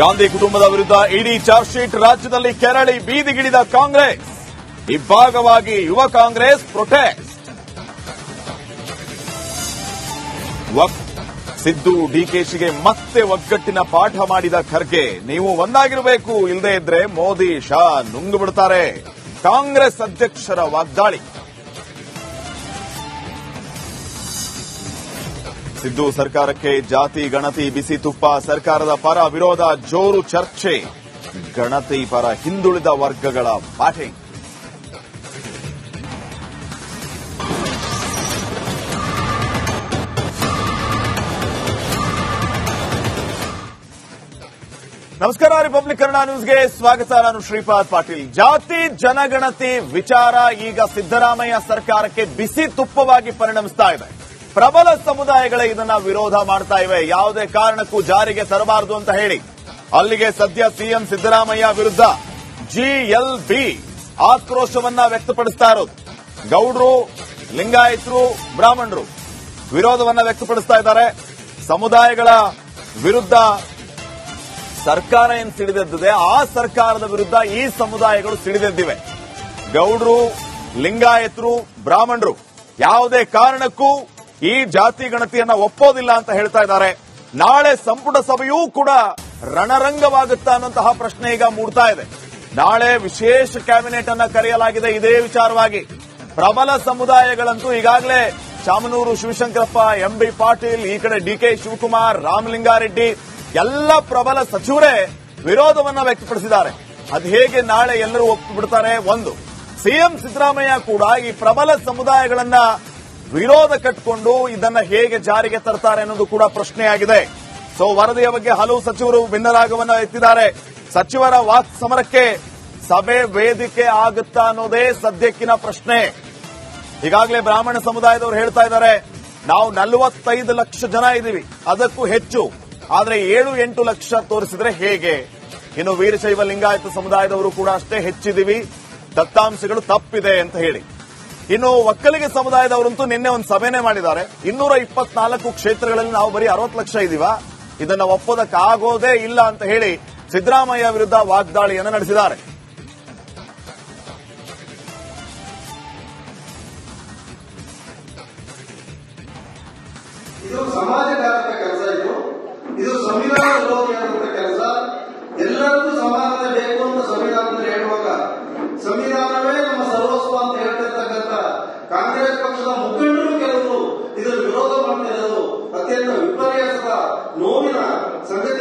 ಗಾಂಧಿ ಕುಟುಂಬದ ವಿರುದ್ಧ ಇಡಿ charge sheet, ರಾಜ್ಯದಲ್ಲಿ ಕೆರಳಿ ಬೀದಿಗಿಳಿದ ಕಾಂಗ್ರೆಸ್. ಇಬ್ಬಾಗವಾಗಿ ಯುವ ಕಾಂಗ್ರೆಸ್ ಪ್ರೊಟೆಸ್ಟ್. ಸಿದ್ದು ಡಿಕೆಶಿಗೆ ಮತ್ತೆ ಒಗ್ಗಟ್ಟಿನ ಪಾಠ ಮಾಡಿದ ಖರ್ಗೆ. ನೀವು ಒಂದಾಗಿರಬೇಕು, ಇಲ್ಲದೇ ಇದ್ರೆ ಮೋದಿ ಶಾ ನುಂಗು ಬಿಡ್ತಾರೆ. ಕಾಂಗ್ರೆಸ್ ಅಧ್ಯಕ್ಷರ ವಾಗ್ದಾಳಿ. ಸಿದ್ದು ಸರ್ಕಾರಕ್ಕೆ ಜಾತಿ ಗಣತಿ ಬಿಸಿ ತುಪ್ಪ. ಸರ್ಕಾರದ ಪರ ವಿರೋಧ ಜೋರು ಚರ್ಚೆ. ಗಣತಿ ಪರ ಹಿಂದುಳಿದ ವರ್ಗಗಳ ಬ್ಯಾಟಿಂಗ್. ನಮಸ್ಕಾರ, ರಿಪಬ್ಲಿಕ್ ಕನ್ನಡ ನ್ಯೂಸ್ಗೆ ಸ್ವಾಗತ. ನಾನು ಶ್ರೀಪಾದ್ ಪಾಟೀಲ್. ಜಾತಿ ಜನಗಣತಿ ವಿಚಾರ ಈಗ ಸಿದ್ದರಾಮಯ್ಯ ಸರ್ಕಾರಕ್ಕೆ ಬಿಸಿ ತುಪ್ಪವಾಗಿ ಪರಿಣಮಿಸ್ತಾ ಇದೆ. ಪ್ರಬಲ ಸಮುದಾಯಗಳೇ ಇದನ್ನ ವಿರೋಧ ಮಾಡ್ತಾ ಇವೆ. ಯಾವುದೇ ಕಾರಣಕ್ಕೂ ಜಾರಿಗೆ ತರಬಾರದು ಅಂತ ಹೇಳಿ ಅಲ್ಲಿಗೆ ಸದ್ಯ ಸಿಎಂ ಸಿದ್ದರಾಮಯ್ಯ ವಿರುದ್ಧ ಜಿಎಲ್ಬಿ ಆಕ್ರೋಶವನ್ನ ವ್ಯಕ್ತಪಡಿಸ್ತಾ ಇರೋದು. ಗೌಡ್ರು, ಲಿಂಗಾಯತರು, ಬ್ರಾಹ್ಮಣರು ವಿರೋಧವನ್ನ ವ್ಯಕ್ತಪಡಿಸ್ತಾ ಇದ್ದಾರೆ. ಸಮುದಾಯಗಳ ವಿರುದ್ಧ ಸರ್ಕಾರ ಏನ್ ಸಿಡಿದೆದ್ದಿದೆ, ಆ ಸರ್ಕಾರದ ವಿರುದ್ಧ ಈ ಸಮುದಾಯಗಳು ಸಿಡಿದೆದ್ದಿವೆ. ಗೌಡ್ರು, ಲಿಂಗಾಯತರು, ಬ್ರಾಹ್ಮಣರು ಯಾವುದೇ ಕಾರಣಕ್ಕೂ ಈ ಜಾತಿ ಗಣತಿಯನ್ನ ಒಪ್ಪೋದಿಲ್ಲ ಅಂತ ಹೇಳ್ತಾ ಇದ್ದಾರೆ. ನಾಳೆ ಸಂಪುಟ ಸಭೆಯೂ ಕೂಡ ರಣರಂಗವಾಗುತ್ತಾ ಅನ್ನುವಂತಹ ಪ್ರಶ್ನೆ ಈಗ ಮೂಡ್ತಾ ಇದೆ. ನಾಳೆ ವಿಶೇಷ ಕ್ಯಾಬಿನೆಟ್ ಅನ್ನ ಕರೆಯಲಾಗಿದೆ ಇದೇ ವಿಚಾರವಾಗಿ. ಪ್ರಬಲ ಸಮುದಾಯಗಳಂತೂ ಈಗಾಗಲೇ ಶಾಮನೂರು ಶಿವಶಂಕರಪ್ಪ, ಎಂಬಿ ಪಾಟೀಲ್, ಈ ಕಡೆ ಡಿಕೆ ಶಿವಕುಮಾರ್, ರಾಮಲಿಂಗಾರೆಡ್ಡಿ ಎಲ್ಲ ಪ್ರಬಲ ಸಚಿವರೇ ವಿರೋಧವನ್ನ ವ್ಯಕ್ತಪಡಿಸಿದ್ದಾರೆ. ಅದು ಹೇಗೆ ನಾಳೆ ಎಲ್ಲರೂ ಒಪ್ಪಿಬಿಡ್ತಾರೆ? ಒಂದು, ಸಿಎಂ ಸಿದ್ದರಾಮಯ್ಯ ಕೂಡ ಈ ಪ್ರಬಲ ಸಮುದಾಯಗಳನ್ನ ವಿರೋಧ ಕಟ್ಟಿಕೊಂಡು ಇದನ್ನ ಹೇಗೆ ಜಾರಿಗೆ ತರ್ತಾರೆ ಅನ್ನೋದು ಕೂಡ ಪ್ರಶ್ನೆಯಾಗಿದೆ. ಸೊ ವರದಿಯ ಬಗ್ಗೆ ಹಲವು ಸಚಿವರು ಭಿನ್ನರಾಗವನ್ನ ಎತ್ತಿದ್ದಾರೆ. ಸಚಿವರ ವಾಕ್ ಸಮರಕ್ಕೆ ಸಭೆ ವೇದಿಕೆ ಆಗುತ್ತಾ ಅನ್ನೋದೇ ಸದ್ಯಕ್ಕಿನ ಪ್ರಶ್ನೆ. ಈಗಾಗಲೇ ಬ್ರಾಹ್ಮಣ ಸಮುದಾಯದವರು ಹೇಳ್ತಾ ಇದ್ದಾರೆ, ನಾವು 45 ಲಕ್ಷ ಜನ ಇದ್ದೀವಿ, ಅದಕ್ಕೂ ಹೆಚ್ಚು, ಆದ್ರೆ 7-8 ಲಕ್ಷ ತೋರಿಸಿದ್ರೆ ಹೇಗೆ? ಇನ್ನು ವೀರಶೈವ ಲಿಂಗಾಯತ ಸಮುದಾಯದವರು ಕೂಡ ಅಷ್ಟೇ ಹೆಚ್ಚಿದ್ದೀವಿ, ದತ್ತಾಂಶಗಳು ತಪ್ಪಿದೆ ಅಂತ ಹೇಳಿ. ಇನ್ನು ಒಕ್ಕಲಿಗ ಸಮುದಾಯದವರಂತೂ ನಿನ್ನೆ ಒಂದು ಸಭೆನೇ ಮಾಡಿದ್ದಾರೆ. 224 ಕ್ಷೇತ್ರಗಳಲ್ಲಿ ನಾವು ಬರೀ 60 ಲಕ್ಷ ಇದೀವ, ಇದನ್ನ ಒಪ್ಪೋದಕ್ಕಾಗೋದೇ ಇಲ್ಲ ಅಂತ ಹೇಳಿ ಸಿದ್ದರಾಮಯ್ಯ ವಿರುದ್ಧ ವಾಗ್ದಾಳಿಯನ್ನು ನಡೆಸಿದ್ದಾರೆ. ಇದು ಸಮಾಜಘಾತಕ ಕೆಲಸ, ಇದು ಸಂವಿಧಾನ ವಿರೋಧಿಯಾದಂತ ಕೆಲಸ. ಎಲ್ಲರಿಗೂ ಸಮಾನತೆ ಬೇಕು ಅಂತ ಸಂವಿಧಾನದಲ್ಲಿ ಹೇಳುವಾಗ ಸಂವಿಧಾನವೇ ನಮ್ಮ ಸರ್ವಸ್ವ ಅಂತ ಹೇಳ್ತಿರ್ತಕ್ಕಂಥ ಕಾಂಗ್ರೆಸ್ ಪಕ್ಷದ ಮುಖಂಡರು ಕೆಲವರು ಇದನ್ನು ವಿರೋಧ ಮಾಡ್ತಾ ಇರೋದು ಅತ್ಯಂತ ವಿಪರ್ಯಾಸದ ನೋವಿನ ಸಂಗತಿ